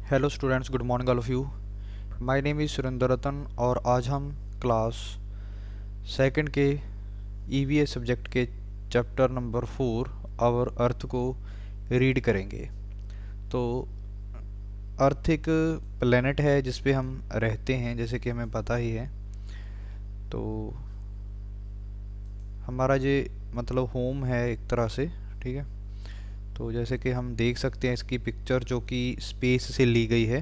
Hello students, good morning all of you. My name is Surendra Ratan और आज हम class second के ईवीएस सब्जेक्ट के चैप्टर नंबर 4 आवर अर्थ को रीड करेंगे। तो अर्थ एक प्लेनेट है जिस पे हम रहते हैं, जैसे कि हमें पता ही है। तो हमारा ये मतलब होम है एक तरह से, ठीक है। तो जैसे कि हम देख सकते हैं इसकी पिक्चर जो कि स्पेस से ली गई है,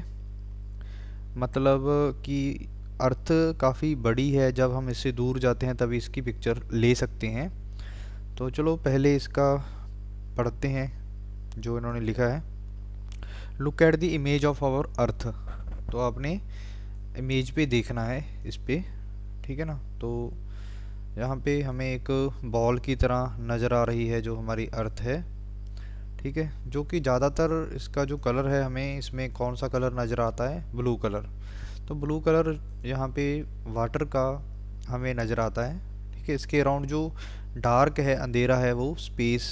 मतलब कि अर्थ काफ़ी बड़ी है, जब हम इससे दूर जाते हैं तभी इसकी पिक्चर ले सकते हैं। तो चलो पहले इसका पढ़ते हैं जो इन्होंने लिखा है। Look at the image of our earth. तो आपने इमेज पे देखना है इस पे, ठीक है ना। तो यहाँ पे हमें एक बॉल की तरह नज़र आ रही है जो हमारी अर्थ है, ठीक है। जो कि ज़्यादातर इसका जो कलर है, हमें इसमें कौन सा कलर नज़र आता है? Blue colour. तो ब्लू कलर यहाँ पे वाटर का हमें नज़र आता है, ठीक है। इसके अराउंड जो डार्क है, अंधेरा है, वो स्पेस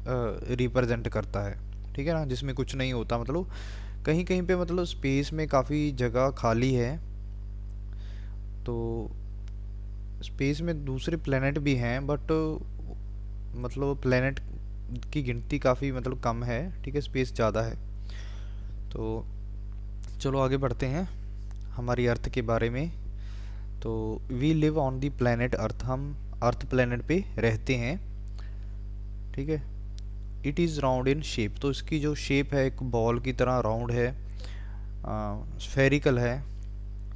रिप्रेजेंट करता है, ठीक है ना, जिसमें कुछ नहीं होता। मतलब कहीं कहीं पे मतलब स्पेस में काफ़ी जगह खाली है। तो स्पेस में दूसरे प्लेनेट भी हैं, बट मतलब प्लेनेट की गिनती काफ़ी मतलब कम है, ठीक है, स्पेस ज़्यादा है। तो चलो आगे बढ़ते हैं हमारी अर्थ के बारे में। तो we live on the planet earth. हम अर्थ प्लेनेट पे रहते हैं, ठीक है। It is round in shape. तो इसकी जो शेप है एक बॉल की तरह राउंड है, स्फेरिकल है,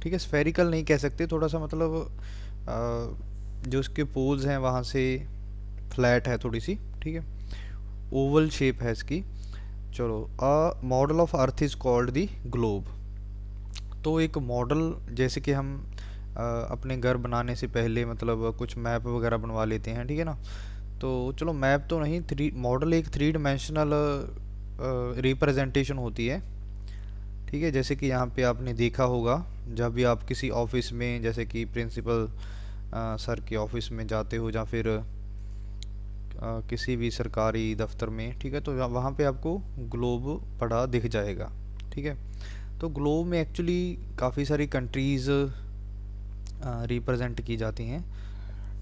ठीक है। स्फेरिकल नहीं कह सकते, थोड़ा सा मतलब जो इसके पोल्स हैं वहाँ से फ्लैट है थोड़ी सी, ठीक है। ओवल शेप है इसकी। चलो, a model of earth is called the globe. तो एक मॉडल, जैसे कि हम अपने घर बनाने से पहले मतलब कुछ मैप वगैरह बनवा लेते हैं, ठीक है ना। तो चलो मैप तो नहीं, थ्री मॉडल एक थ्री डिमेंशनल रिप्रेजेंटेशन होती है, ठीक है। जैसे कि यहाँ पे आपने देखा होगा जब भी आप किसी ऑफिस में, जैसे कि प्रिंसिपल सर के ऑफिस में जाते हो या फिर किसी भी सरकारी दफ्तर में, ठीक है, तो वहाँ पे आपको ग्लोब पड़ा दिख जाएगा, ठीक है। तो ग्लोब में एक्चुअली काफ़ी सारी कंट्रीज़ रिप्रेजेंट की जाती हैं,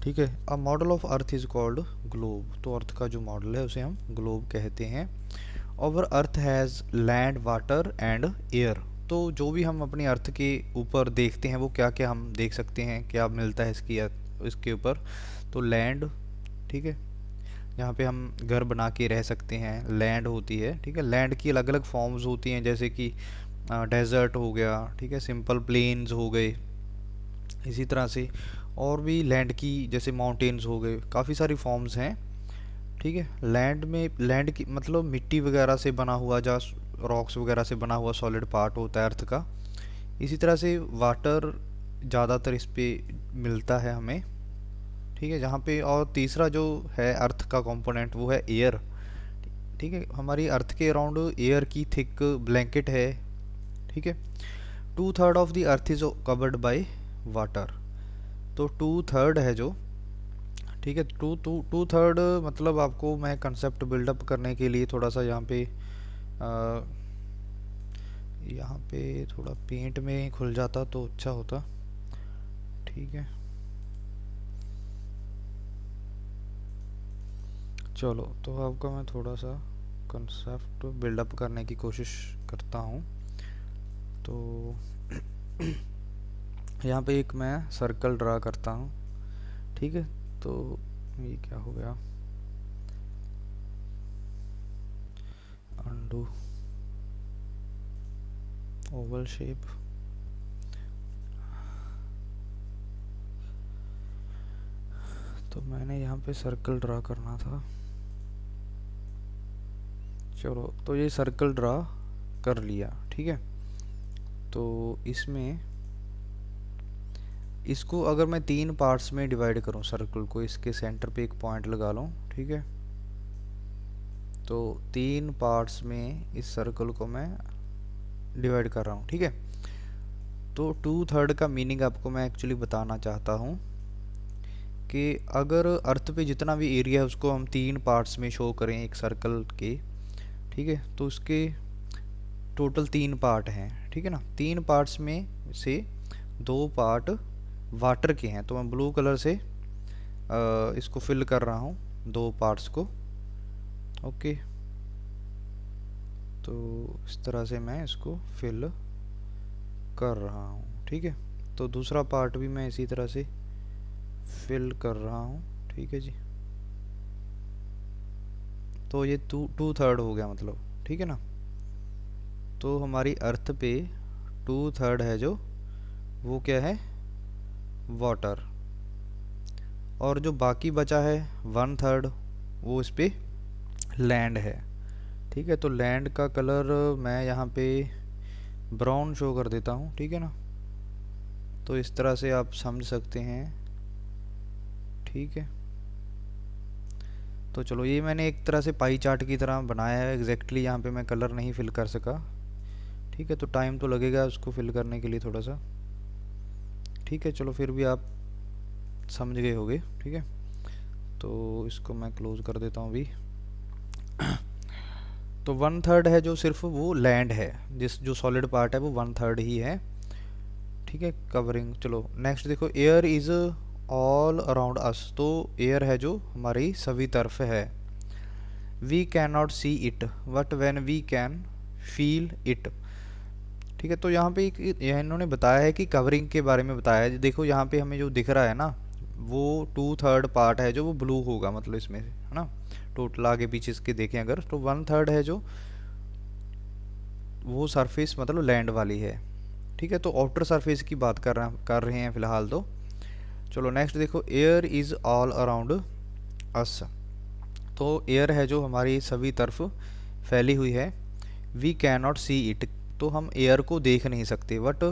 ठीक है। A model of earth is called globe. तो अर्थ का जो मॉडल है उसे हम ग्लोब कहते हैं। Over earth has land, water and air. तो जो भी हम अपनी अर्थ के ऊपर देखते हैं वो क्या क्या हम देख सकते हैं, क्या मिलता है इसके ऊपर? तो लैंड, ठीक है, यहाँ पे हम घर बना के रह सकते हैं, लैंड होती है, ठीक है। लैंड की अलग अलग फॉर्म्स होती हैं, जैसे कि डेजर्ट हो गया, ठीक है, सिंपल प्लेन्स हो गए, इसी तरह से और भी लैंड की जैसे माउंटेन्स हो गए, काफ़ी सारी फॉर्म्स हैं, ठीक है। लैंड में लैंड की मतलब मिट्टी वगैरह से बना हुआ, जहाँ रॉक्स वगैरह से बना हुआ सॉलिड पार्ट होता है अर्थ का। इसी तरह से वाटर ज़्यादातर इस पे मिलता है हमें, ठीक है। जहाँ पे और तीसरा जो है अर्थ का कंपोनेंट वो है एयर, ठीक है। हमारी अर्थ के अराउंड एयर की थिक ब्लैंकेट है, ठीक है। 2/3 of the earth is covered by water. तो 2/3 है जो, ठीक है। टू थर्ड मतलब आपको मैं कंसेप्ट बिल्डअप करने के लिए थोड़ा सा यहाँ पे थोड़ा पेंट में खुल जाता तो अच्छा होता, ठीक है। चलो, तो आपका मैं थोड़ा सा कंसेप्ट बिल्डअप करने की कोशिश करता हूँ। तो यहाँ पे एक मैं सर्कल ड्रा करता हूँ, ठीक है। तो ये क्या हो गया, अंडू, ओवल शेप। तो मैंने यहाँ पे सर्कल ड्रा करना था। चलो, तो ये सर्कल ड्रा कर लिया, ठीक है। तो इसमें इसको अगर मैं 3 पार्ट्स में डिवाइड करूँ सर्कल को, इसके सेंटर पे एक पॉइंट लगा लूँ, ठीक है। तो 3 पार्ट्स में इस सर्कल को मैं डिवाइड कर रहा हूँ, ठीक है। तो 2/3 का मीनिंग आपको मैं एक्चुअली बताना चाहता हूँ कि अगर अर्थ पे जितना भी एरिया है उसको हम 3 पार्ट्स में शो करें एक सर्कल के, ठीक है, तो उसके टोटल 3 पार्ट हैं, ठीक है ना। 3 पार्ट्स में से 2 पार्ट वाटर के हैं, तो मैं ब्लू कलर से इसको फिल कर रहा हूँ 2 पार्ट्स को। ओके, तो इस तरह से मैं इसको फिल कर रहा हूँ, ठीक है। तो दूसरा पार्ट भी मैं इसी तरह से फिल कर रहा हूँ, ठीक है जी। तो ये 2/3 हो गया मतलब, ठीक है ना। तो हमारी अर्थ पे 2/3 है जो, वो क्या है, वाटर। और जो बाकी बचा है 1/3, वो इस पे लैंड है, ठीक है। तो लैंड का कलर मैं यहाँ पे ब्राउन शो कर देता हूँ, ठीक है ना। तो इस तरह से आप समझ सकते हैं, ठीक है। तो चलो, ये मैंने एक तरह से पाई चार्ट की तरह बनाया है। एग्जैक्टली यहाँ पे मैं कलर नहीं फिल कर सका, ठीक है। तो टाइम तो लगेगा उसको फिल करने के लिए थोड़ा सा, ठीक है। चलो, फिर भी आप समझ गए होगे, ठीक है। तो इसको मैं क्लोज कर देता हूँ अभी। तो 1/3 है जो सिर्फ वो लैंड है, जो सॉलिड पार्ट है वो 1/3 ही है, ठीक है, कवरिंग। चलो नेक्स्ट देखो, air is all around us. तो एयर है जो हमारी सभी तरफ है। We can not see it but when we can feel it, ठीक है। तो यहाँ पे इन्होंने बताया है कि कवरिंग के बारे में बताया है। देखो यहाँ पे हमें जो दिख रहा है ना, वो 2/3 पार्ट है जो वो ब्लू होगा, मतलब इसमें से, है ना। टोटल आगे पीछे इसके देखें अगर, तो 1/3 है जो वो सरफेस मतलब लैंड वाली है, ठीक है। तो आउटर सरफेस की बात कर रहे हैं फिलहाल तो। चलो नेक्स्ट देखो, air is all around us. तो एयर है जो हमारी सभी तरफ फैली हुई है। We can not see it, तो हम एयर को देख नहीं सकते, but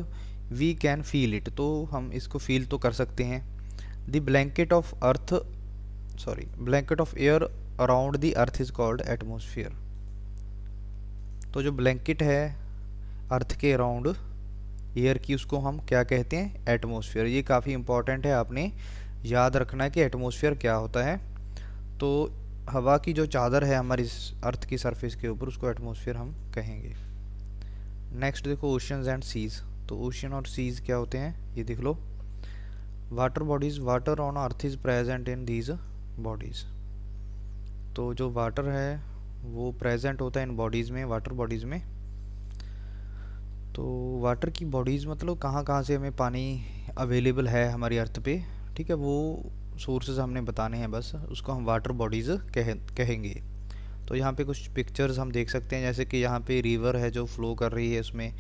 we can feel it, तो हम इसको फील तो कर सकते हैं। The blanket of earth, sorry, blanket of air around the earth is called atmosphere. तो जो ब्लैंकेट है अर्थ के अराउंड एयर की, उसको हम क्या कहते हैं, एटमॉस्फेयर। ये काफ़ी इंपॉर्टेंट है, आपने याद रखना है कि एटमॉस्फेयर क्या होता है। तो हवा की जो चादर है हमारी अर्थ की सरफेस के ऊपर, उसको एटमॉस्फेयर हम कहेंगे। नेक्स्ट देखो, ओशंस एंड सीज। तो ओशन और सीज क्या होते हैं, ये देख लो। Water bodies, water on earth is present in these bodies. तो जो वाटर है वो प्रेजेंट होता है इन बॉडीज़ में, वाटर बॉडीज़ में। तो वाटर की बॉडीज़ मतलब कहाँ कहाँ से हमें पानी अवेलेबल है हमारी अर्थ पे, ठीक है। वो सोर्सेज हमने बताने हैं बस, उसको हम वाटर बॉडीज़ कहेंगे। तो यहाँ पे कुछ पिक्चर्स हम देख सकते हैं, जैसे कि यहाँ पे रिवर है जो फ्लो कर रही है उसमें,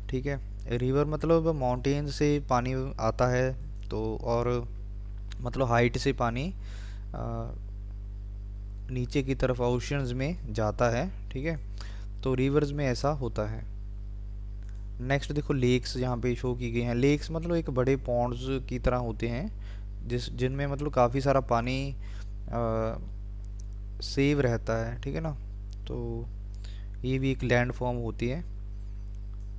ठीक है। रिवर मतलब माउंटेन से पानी आता है, तो और मतलब हाइट से पानी नीचे की तरफ ओशंस में जाता है, ठीक है। तो रिवर्स में ऐसा होता है। नेक्स्ट देखो, लेक्स यहाँ पे शो की गई हैं। लेक्स मतलब एक बड़े पॉन्ड्स की तरह होते हैं, जिनमें मतलब काफ़ी सारा पानी सेव रहता है, ठीक है ना। तो ये भी एक लैंड फॉर्म होती है।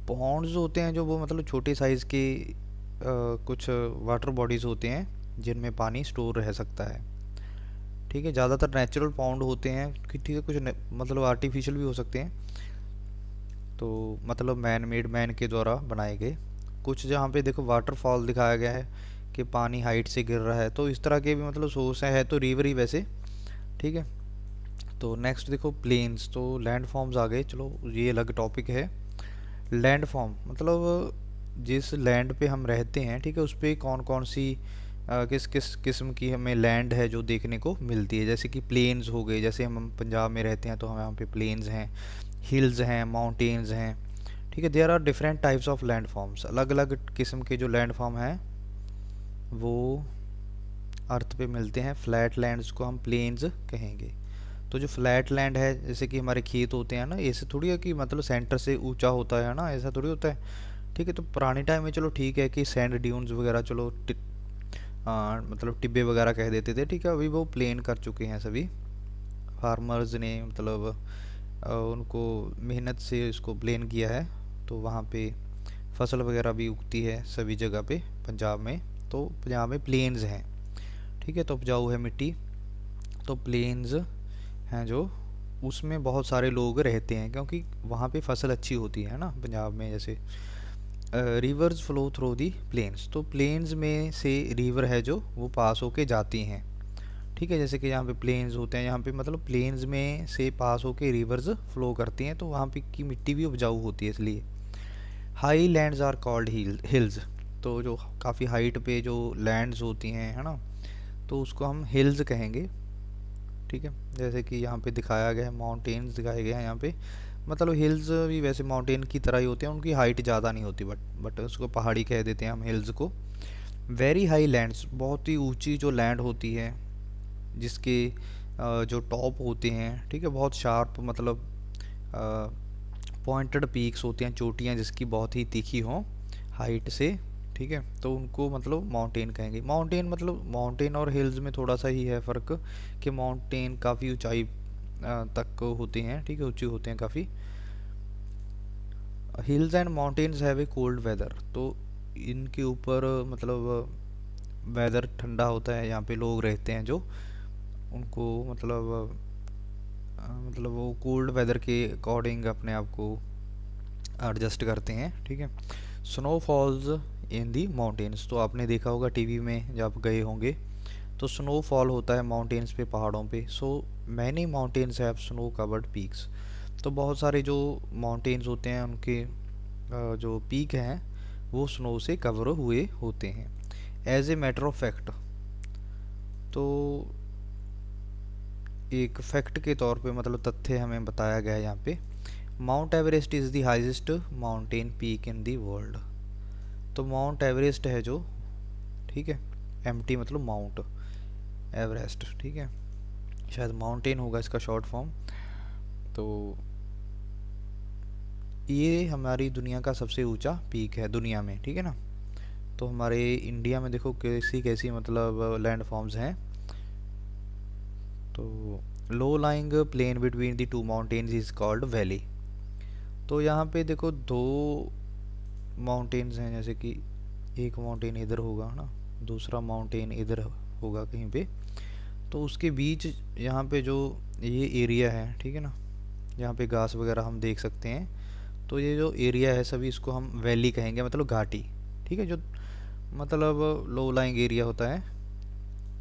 पॉन्ड्स होते हैं जो वो मतलब छोटे साइज़ के कुछ वाटर बॉडीज़ होते हैं जिनमें पानी स्टोर रह सकता है, ठीक है। ज़्यादातर नेचुरल पॉन्ड होते हैं, ठीक है। कुछ मतलब आर्टिफिशियल भी हो सकते हैं, तो मतलब मैन मेड, मैन के द्वारा बनाए गए। कुछ जहाँ पे देखो वाटरफॉल दिखाया गया है कि पानी हाइट से गिर रहा है, तो इस तरह के भी मतलब सोर्स है तो रिवर ही वैसे, ठीक है। तो नेक्स्ट देखो, प्लेन्स। तो लैंड फॉर्म्स आ गए, चलो ये अलग टॉपिक है। लैंड फॉर्म मतलब जिस लैंड पे हम रहते हैं, ठीक है, उस पर कौन कौन सी किस किस किस्म की हमें लैंड है जो देखने को मिलती है। जैसे कि प्लेन्स हो गए, जैसे हम पंजाब में रहते हैं तो हमें यहाँ पे प्लेन्स हैं, हिल्स हैं, माउंटेन्स हैं, ठीक है। There are different types of land forms. अलग अलग किस्म के जो लैंड फॉर्म हैं वो अर्थ पे मिलते हैं। फ्लैट लैंड्स को हम प्लेन्स कहेंगे। तो जो फ्लैट लैंड है, जैसे कि हमारे खेत होते हैं ना, ऐसे थोड़ी है कि मतलब सेंटर से ऊंचा होता है ना, ऐसा थोड़ी होता है, ठीक है। तो पुराने टाइम में चलो ठीक है कि सैंड ड्यून्स वगैरह, चलो मतलब टिब्बे वगैरह कह देते थे, ठीक है। अभी वो प्लेन कर चुके हैं सभी फार्मर्स ने, मतलब उनको मेहनत से इसको प्लेन किया है। तो वहाँ पे फसल वगैरह भी उगती है सभी जगह पे पंजाब में। तो पंजाब में प्लेन्स हैं, ठीक है। तो उपजाऊ है मिट्टी, तो प्लेन्स हैं जो उसमें बहुत सारे लोग रहते हैं क्योंकि वहाँ पे फसल अच्छी होती है ना पंजाब में। जैसे rivers flow through the plains, तो प्लेन्स में से रिवर है जो वो पास होके जाती हैं, ठीक है। जैसे कि यहाँ पे प्लेन्स होते हैं, यहाँ पे मतलब प्लेन्स में से पास होके रिवर्स फ्लो करती हैं, तो वहाँ पे की मिट्टी भी उपजाऊ होती है इसलिए। High lands are called hills, तो जो काफ़ी हाइट पे जो लैंड्स होती हैं है ना, तो उसको हम हिल्स कहेंगे, ठीक है। जैसे कि यहाँ पे दिखाया गया है, माउंटेन्स दिखाए गए हैं यहाँ पे, मतलब हिल्स भी वैसे माउंटेन की तरह ही होते हैं, उनकी हाइट ज़्यादा नहीं होती, बट उसको पहाड़ी कह देते हैं हम हिल्स को। वेरी हाई लैंड्स, बहुत ही ऊंची जो लैंड होती है, जिसके जो टॉप होते हैं, ठीक है, बहुत शार्प, मतलब पॉइंटेड पीक्स होती हैं, चोटियाँ जिसकी बहुत ही तीखी हों हाइट से, ठीक है, तो उनको मतलब माउंटेन कहेंगे। माउंटेन मतलब माउंटेन और हिल्स में थोड़ा सा ही है फ़र्क, कि माउंटेन काफ़ी ऊंचाई तक होते हैं, ठीक है, ऊंचे होते हैं काफ़ी। Hills and mountains have a cold weather, तो इनके ऊपर मतलब वेदर ठंडा होता है, यहाँ पे लोग रहते हैं जो उनको मतलब वो कोल्ड वेदर के अकॉर्डिंग अपने आप को एडजस्ट करते हैं, ठीक है। Snow falls in the mountains, तो आपने देखा होगा टीवी में जब गए होंगे, तो स्नोफॉल होता है माउंटेन्स पे, पहाड़ों पे। So many mountains have snow covered peaks, तो बहुत सारे जो माउंटेन्स होते हैं उनके जो पीक हैं वो स्नो से कवर हुए होते हैं। As a matter of fact, तो एक फैक्ट के तौर पे मतलब तथ्य हमें बताया गया है यहाँ पे, mount Everest is the highest mountain peak in the world, तो माउंट एवरेस्ट है जो, ठीक है, एमटी मतलब माउंट एवरेस्ट, ठीक है, शायद माउंटेन होगा इसका शॉर्ट फॉर्म। तो ये हमारी दुनिया का सबसे ऊंचा पीक है दुनिया में, ठीक है ना। तो हमारे इंडिया में देखो कैसी कैसी मतलब लैंड फॉर्म्स हैं। तो low lying plain between the two mountains is called valley, तो यहाँ पे देखो दो माउंटेन्स हैं, जैसे कि एक माउंटेन इधर होगा ना, दूसरा माउंटेन इधर होगा कहीं पे, तो उसके बीच यहाँ पे जो ये एरिया है, ठीक है ना, यहाँ पे घास वगैरह हम देख सकते हैं, तो ये जो एरिया है सभी इसको हम वैली कहेंगे, मतलब घाटी, ठीक है, जो मतलब लो लाइंग एरिया होता है,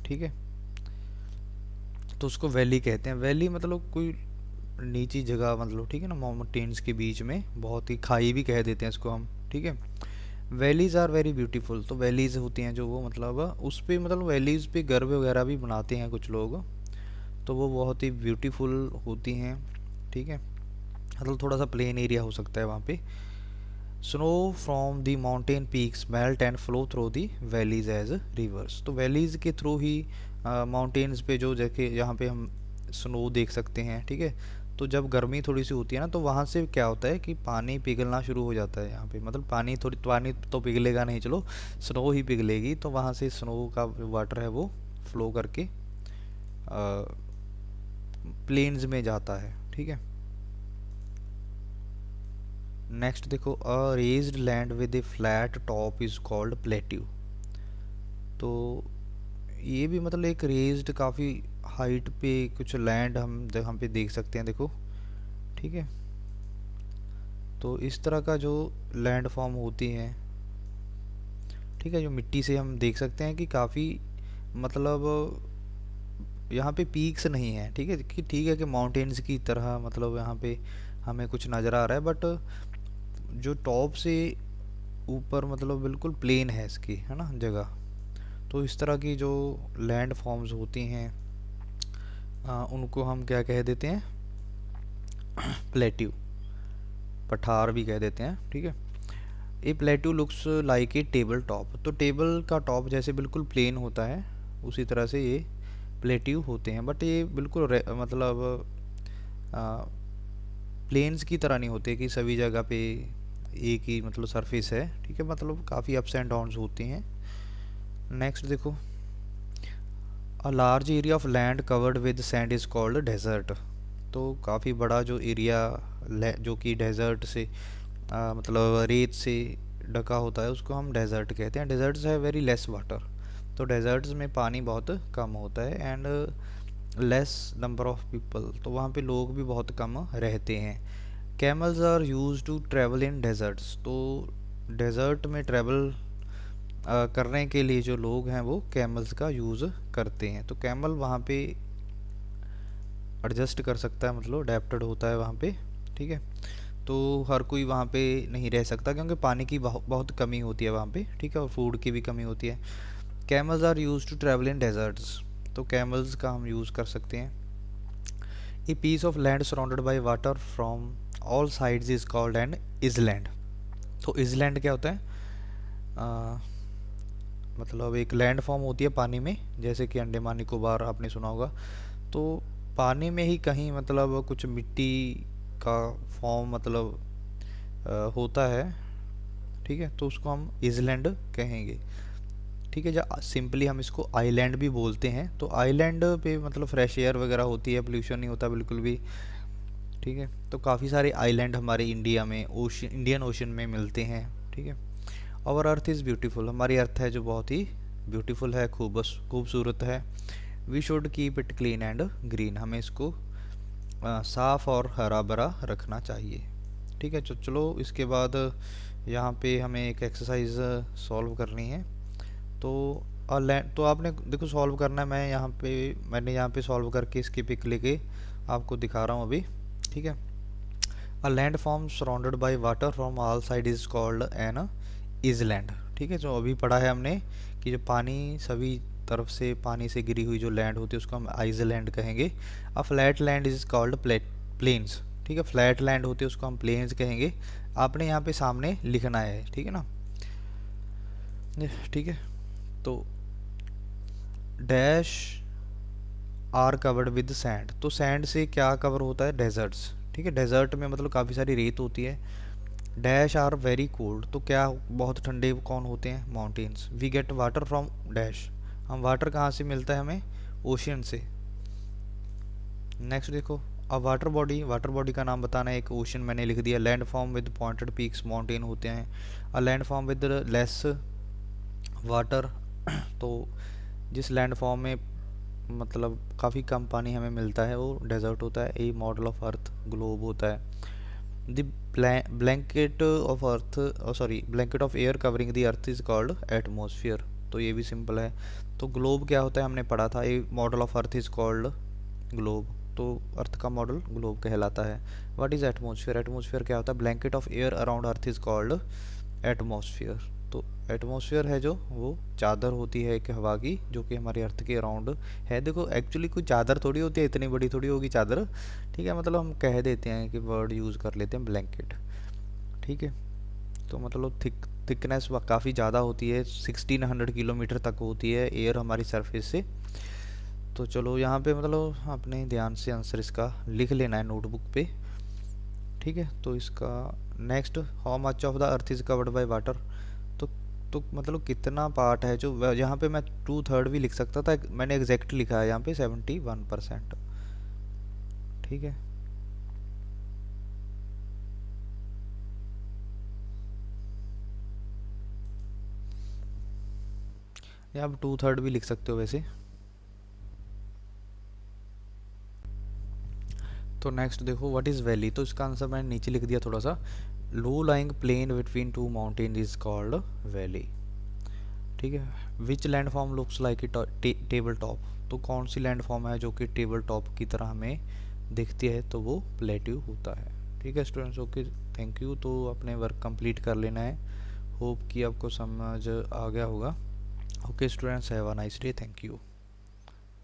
ठीक है, तो उसको वैली कहते हैं। वैली मतलब कोई नीची जगह मतलब, ठीक है ना, माउंटेन्स के बीच में बहुत ही खाई भी कह देते हैं इसको हम, ठीक है। वैलीज़ आर वेरी ब्यूटीफुल, तो वैलीज़ होती हैं जो वो मतलब उस पे मतलब वैलीज़ पे घर वगैरह भी बनाते हैं कुछ लोग, तो वो बहुत ही ब्यूटीफुल होती हैं, ठीक है, मतलब थोड़ा सा प्लेन एरिया हो सकता है वहाँ पे। Snow from the mountain peaks melt and flow through the valleys as rivers, तो वैलीज के थ्रू ही माउंटेन्स पे जो जगह यहाँ पे हम स्नो देख सकते हैं, ठीक है, तो जब गर्मी थोड़ी सी होती है ना, तो वहाँ से क्या होता है कि पानी पिघलना शुरू हो जाता है यहाँ पे, मतलब पानी तो पिघलेगा नहीं, चलो स्नो ही पिघलेगी, तो वहाँ से स्नो का वाटर है वो फ्लो करके प्लेन्स में जाता है, ठीक है। नेक्स्ट देखो, a raised land with a flat top is called plateau, तो ये भी मतलब एक रेज्ड काफ़ी हाइट पे कुछ लैंड हम यहाँ पे देख सकते हैं, देखो, ठीक है। तो इस तरह का जो लैंड फॉर्म होती हैं, ठीक है, जो मिट्टी से हम देख सकते हैं कि काफ़ी मतलब यहाँ पे पीक्स नहीं है, ठीक है, कि ठीक है कि माउंटेन्स की तरह मतलब यहाँ पे हमें कुछ नज़र आ रहा है, बट जो टॉप से ऊपर मतलब बिल्कुल प्लेन है इसकी, है ना, जगह। तो इस तरह की जो लैंड फॉर्म्स होती हैं उनको हम क्या कह देते हैं, प्लेट्यू, पठार भी कह देते हैं, ठीक है। A plateau looks like a table top, तो टेबल का टॉप जैसे बिल्कुल प्लेन होता है उसी तरह से ये प्लेट्यू होते हैं, बट ये बिल्कुल मतलब प्लेन्स की तरह नहीं होते कि सभी जगह पे एक ही मतलब सरफेस है, ठीक है, मतलब काफ़ी अप्स एंड डाउन्स होती हैं। नेक्स्ट देखो, a large area of land covered with sand is called desert, तो काफ़ी बड़ा जो एरिया जो कि डेजर्ट से मतलब रेत से ढका होता है उसको हम डेजर्ट कहते हैं। डेजर्ट्स है वेरी लेस वाटर, तो डेजर्ट्स में पानी बहुत कम होता है, and less number of people, तो वहाँ पे लोग भी बहुत कम रहते हैं। Camels are use to travel in deserts, तो डेजर्ट में ट्रैवल करने के लिए जो लोग हैं वो कैमल्स का यूज़ करते हैं। तो कैमल वहाँ पे एडजस्ट कर सकता है, मतलब अडेप्टेड होता है वहाँ पे, ठीक है। तो हर कोई वहाँ पे नहीं रह सकता क्योंकि पानी की बहुत कमी होती है वहाँ पे, ठीक है, और फूड की भी कमी होती है। Camels are use to travel in deserts, तो कैमल्स का हम यूज़ कर सकते हैं। A piece of land surrounded by water from all sides is called an island. तो इजलैंड क्या होता है? आ, मतलब एक लैंड फॉर्म होती है पानी में, जैसे कि अंडमान निकोबार आपने सुना होगा। तो पानी में ही कहीं मतलब कुछ मिट्टी का फॉर्म मतलब होता है, ठीक है, तो उसको हम इजलैंड कहेंगे, ठीक है। जो सिंपली हम इसको आइलैंड भी बोलते हैं। तो आइलैंड पे मतलब फ्रेश एयर वगैरह होती है, पोल्यूशन नहीं होता बिल्कुल भी, ठीक है। तो काफ़ी सारे आइलैंड हमारे इंडिया में ओशन, इंडियन ओशन में मिलते हैं, ठीक है। और अर्थ इज़ ब्यूटीफुल, हमारी अर्थ है जो बहुत ही ब्यूटीफुल है, खूबसूरत है। We should keep it clean and green, हमें इसको साफ़ और हरा भरा रखना चाहिए, ठीक है। चलो इसके बाद यहाँ पे हमें एक एक्सरसाइज सॉल्व करनी है। तो तो आपने देखो सॉल्व करना है, मैंने यहाँ पे सॉल्व करके इसकी पिक लेके आपको दिखा रहा हूँ अभी, ठीक है। A land form surrounded by water from all side is called an island, ठीक है। जो अभी पढ़ा है हमने कि जो पानी सभी तरफ से पानी से गिरी हुई जो लैंड होती है उसको हम आइसलैंड कहेंगे। A flat land is called plains, ठीक है। फ्लैट लैंड होती है उसको हम प्लेन्स कहेंगे। आपने यहाँ पे सामने लिखना है, ठीक है ना, ठीक है। तो dash are covered with sand, तो सैंड से क्या कवर होता है? डेजर्ट्स, ठीक है। डेजर्ट में मतलब काफ़ी सारी रेत होती है। डैश आर वेरी कोल्ड, तो क्या बहुत ठंडे कौन होते हैं? Mountains. We get water from dash, हम वाटर कहाँ से मिलता है हमें? ओशियन से। नेक्स्ट देखो, अब वाटर बॉडी का नाम बताना है, एक ओशन मैंने लिख दिया। Land form with pointed peaks, mountain होते हैं। अ land form with less water, तो जिस लैंड फॉर्म में मतलब काफ़ी कम पानी हमें मिलता है वो डेजर्ट होता है। ए मॉडल ऑफ अर्थ, ग्लोब होता है। The blanket of earth, blanket of air covering the earth is called atmosphere, तो ये भी सिंपल है। तो ग्लोब क्या होता है हमने पढ़ा था, a model of earth is called globe, तो अर्थ का मॉडल ग्लोब कहलाता है। What is atmosphere? एटमोसफियर क्या होता है? Blanket of air around earth is called atmosphere. तो एटमोसफियर है जो वो चादर होती है एक हवा की जो कि हमारे अर्थ के अराउंड है। देखो एक्चुअली कोई चादर थोड़ी होती है, इतनी बड़ी थोड़ी होगी चादर, ठीक है। मतलब हम कह देते हैं कि वर्ड यूज़ कर लेते हैं ब्लैंकेट, ठीक है। तो मतलब थिकनेस काफ़ी ज़्यादा होती है, 1600 किलोमीटर तक होती है एयर हमारी सरफेस से। तो चलो यहाँ पे मतलब अपने ध्यान से आंसर इसका लिख लेना है नोटबुक पे, ठीक है। तो इसका next, how much of the earth is covered by water, तो तो मतलब कितना पार्ट है जो, यहाँ पे मैं 2/3 भी लिख सकता था, मैंने एग्जैक्ट लिखा है यहाँ पे 71%, ठीक है। या आप 2/3 भी लिख सकते हो वैसे। तो नेक्स्ट देखो, व्हाट इज़ वैली, तो इसका आंसर मैंने नीचे लिख दिया थोड़ा सा। Low lying plain between two mountain is called valley, ठीक है। Which land form looks like table top, तो कौन सी लैंड फॉर्म है जो कि टेबल टॉप की तरह हमें दिखती है? तो वो प्लेट्यू होता है, ठीक है स्टूडेंट्स। Okay, thank you. तो अपने वर्क कंप्लीट कर लेना है, होप कि आपको समझ आ गया होगा। Okay students, have a nice day, thank you.